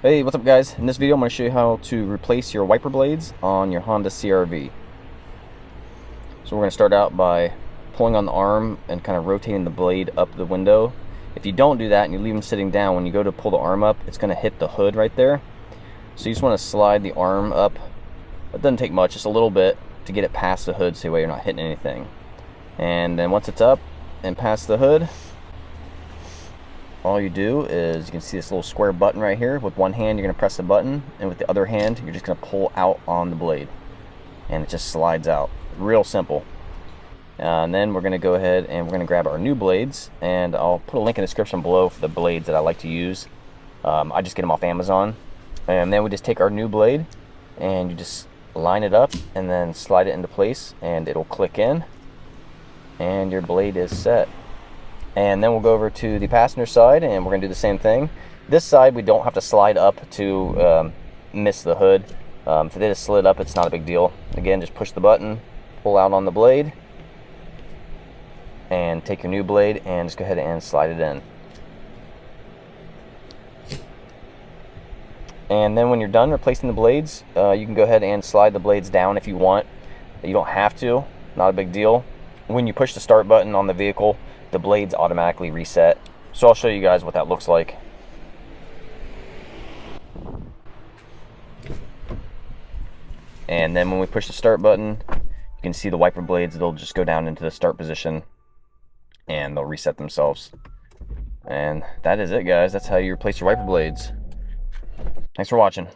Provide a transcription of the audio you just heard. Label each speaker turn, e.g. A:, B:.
A: Hey, what's up guys? In this video I'm going to show you how to replace your wiper blades on your Honda CRV. So we're going to start out by pulling on the arm and kind of rotating the blade up the window. If you don't do that and you leave them sitting down, when you go to pull the arm up, it's going to hit the hood right there. So you just want to slide the arm up. It doesn't take much, just a little bit to get it past the hood so that way you're not hitting anything. And then once it's up and past the hood, all you do is, you can see this little square button right here. With one hand you're going to press the button, and with the other hand you're just going to pull out on the blade, and it just slides out. Real simple. And then we're going to go ahead and we're going to grab our new blades, and I'll put a link in the description below for the blades that I like to use. I just get them off Amazon. And then we just take our new blade and you just line it up and then slide it into place, and it'll click in and your blade is set. And then we'll go over to the passenger side and we're going to do the same thing. This side we don't have to slide up to miss the hood. If they just slid up, it's not a big deal. Again, just push the button, pull out on the blade, and take your new blade and just go ahead and slide it in. And then when you're done replacing the blades, you can go ahead and slide the blades down if you want. You don't have to, not a big deal. When you push the start button on the vehicle, the blades automatically reset. So I'll show you guys what that looks like. And then when we push the start button, you can see the wiper blades, they'll just go down into the start position and they'll reset themselves. And that is it guys, that's how you replace your wiper blades. Thanks for watching.